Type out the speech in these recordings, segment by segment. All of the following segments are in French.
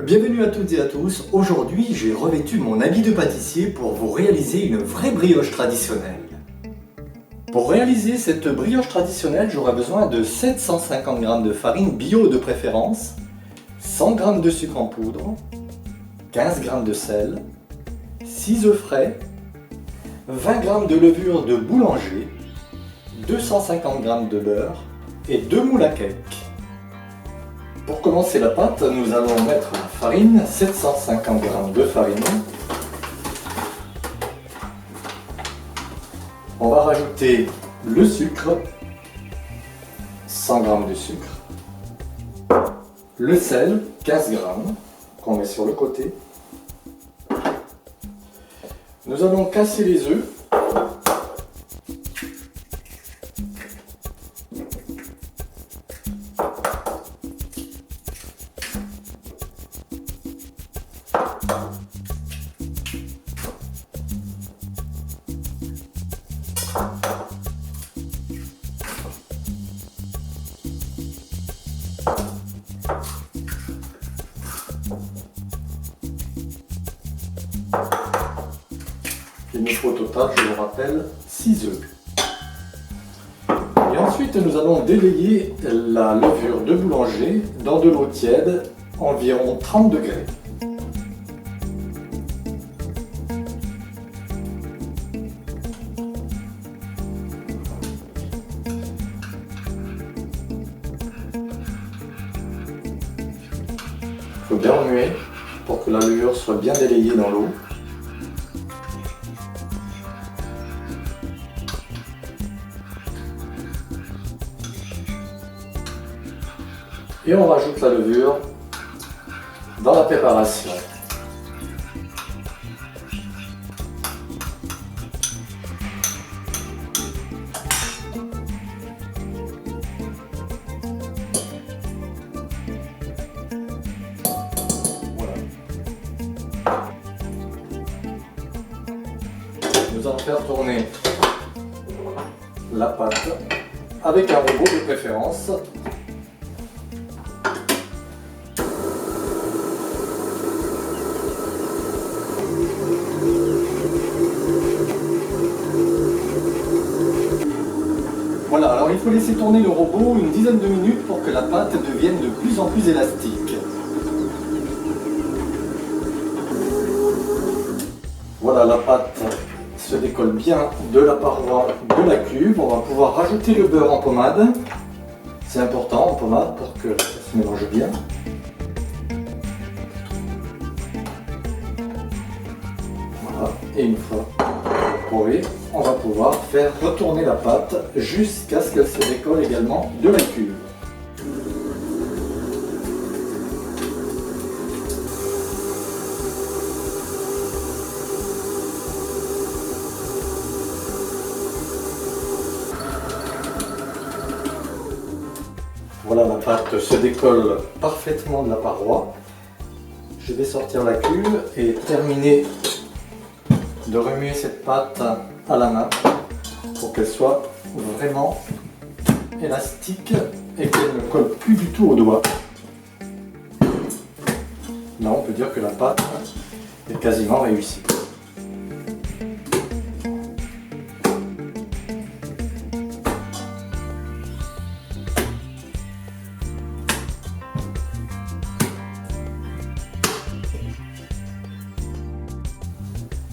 Bienvenue à toutes et à tous. Aujourd'hui, j'ai revêtu mon habit de pâtissier pour vous réaliser une vraie brioche traditionnelle. Pour réaliser cette brioche traditionnelle, j'aurai besoin de 750 g de farine bio de préférence, 100 g de sucre en poudre, 15 g de sel, 6 œufs frais, 20 g de levure de boulanger, 250 g de beurre et 2 moules à cake. Pour commencer la pâte, nous allons mettre la farine, 750 g de farine. On va rajouter le sucre, 100 g de sucre, le sel, 15 g, qu'on met sur le côté. Nous allons casser les œufs. Il nous faut au total, je vous rappelle, 6 œufs. Et ensuite, nous allons délayer la levure de boulanger dans de l'eau tiède, environ 30 degrés. Il faut bien remuer pour que la levure soit bien délayée dans l'eau. Et on rajoute la levure dans la préparation. Voilà. Nous allons faire tourner la pâte avec un robot de préférence. Voilà, alors il faut laisser tourner le robot une dizaine de minutes pour que la pâte devienne de plus en plus élastique. Voilà, la pâte se décolle bien de la paroi de la cuve. On va pouvoir rajouter le beurre en pommade. C'est important en pommade pour que ça se mélange bien. Voilà, et une fois prouvé, on va pouvoir faire retourner la pâte jusqu'à ce qu'elle se décolle également de la cuve. Voilà, la pâte se décolle parfaitement de la paroi. Je vais sortir la cuve et terminer de remuer cette pâte à la main pour qu'elle soit vraiment élastique et qu'elle ne colle plus du tout au doigt. Là, on peut dire que la pâte est quasiment réussie.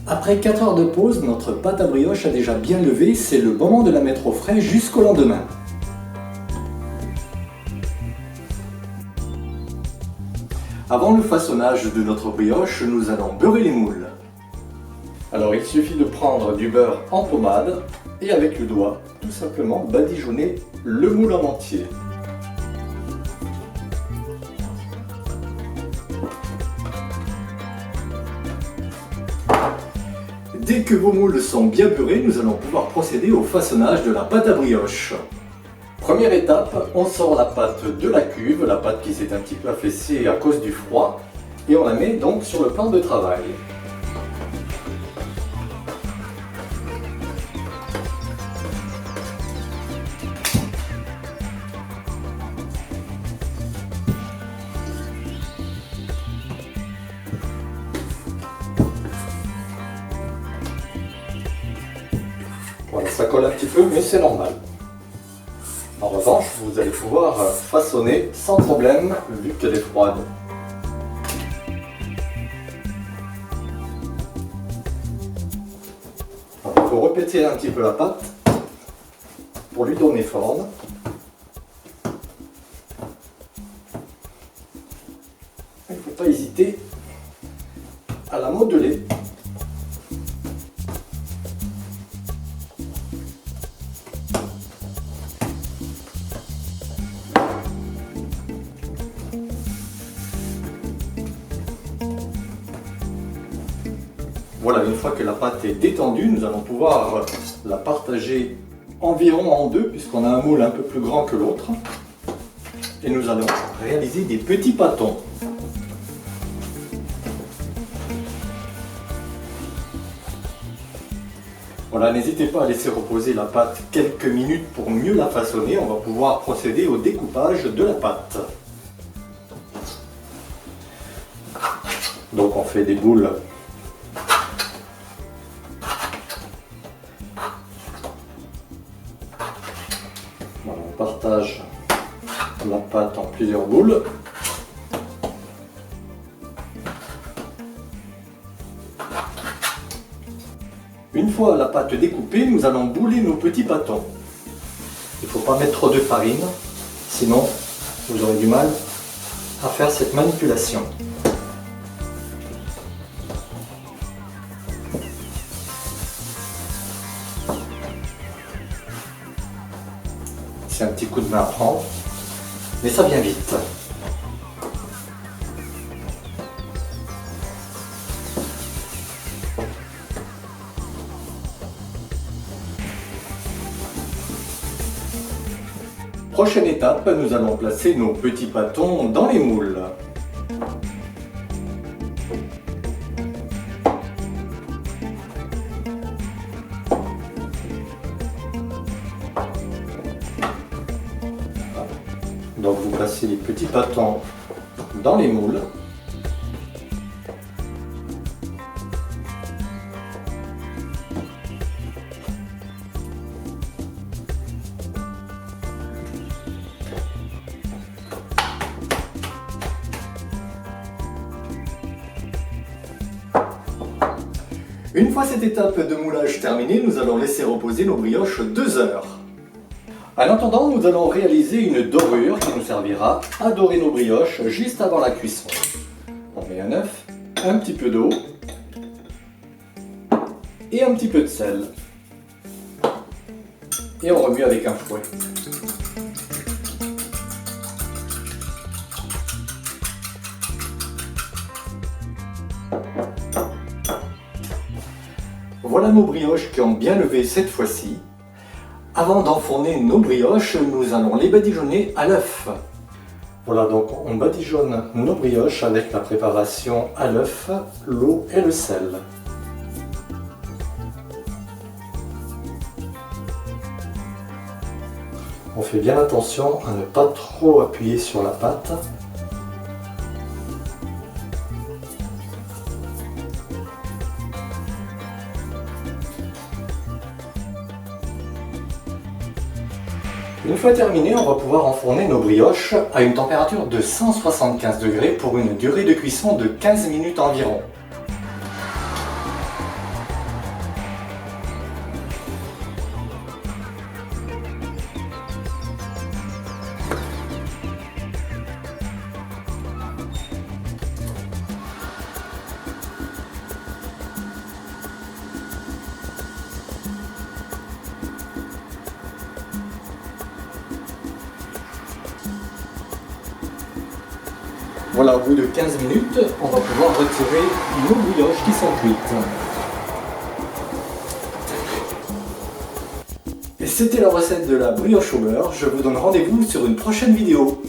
Après 4 heures de pause, notre pâte à brioche a déjà bien levé, c'est le moment de la mettre au frais jusqu'au lendemain. Avant le façonnage de notre brioche, nous allons beurrer les moules. Alors il suffit de prendre du beurre en pommade et avec le doigt, tout simplement badigeonner le moule en entier. Dès que vos moules sont bien beurrés, nous allons pouvoir procéder au façonnage de la pâte à brioche. Première étape, on sort la pâte de la cuve, la pâte qui s'est un petit peu affaissée à cause du froid, et on la met donc sur le plan de travail. ça colle un petit peu, mais c'est normal. En revanche, vous allez pouvoir façonner sans problème, vu qu'elle est froide. Alors, il faut repéter un petit peu la pâte pour lui donner forme. Il ne faut pas hésiter à la modeler. Voilà, une fois que la pâte est détendue, nous allons pouvoir la partager environ en deux, puisqu'on a un moule un peu plus grand que l'autre. Et nous allons réaliser des petits pâtons. Voilà, n'hésitez pas à laisser reposer la pâte quelques minutes pour mieux la façonner. On va pouvoir procéder au découpage de la pâte. Donc on fait des boules. Voilà, on partage la pâte en plusieurs boules. Une fois la pâte découpée, nous allons bouler nos petits pâtons. Il ne faut pas mettre trop de farine, sinon vous aurez du mal à faire cette manipulation. C'est un petit coup de main à prendre, mais ça vient vite. Prochaine étape, nous allons placer nos petits pâtons dans les moules. Donc vous placez les petits pâtons dans les moules. Une fois cette étape de moulage terminée, nous allons laisser reposer nos brioches 2 heures. En attendant, nous allons réaliser une dorure qui nous servira à dorer nos brioches juste avant la cuisson. On met un œuf, un petit peu d'eau et un petit peu de sel. Et on remue avec un fouet. Voilà nos brioches qui ont bien levé cette fois-ci. Avant d'enfourner nos brioches, nous allons les badigeonner à l'œuf. Voilà, donc on badigeonne nos brioches avec la préparation à l'œuf, l'eau et le sel. On fait bien attention à ne pas trop appuyer sur la pâte. Une fois terminé, on va pouvoir enfourner nos brioches à une température de 175 degrés pour une durée de cuisson de 15 minutes environ. Voilà, au bout de 15 minutes, on va pouvoir retirer nos brioches qui sont cuites. Et c'était la recette de la brioche au beurre. Je vous donne rendez-vous sur une prochaine vidéo.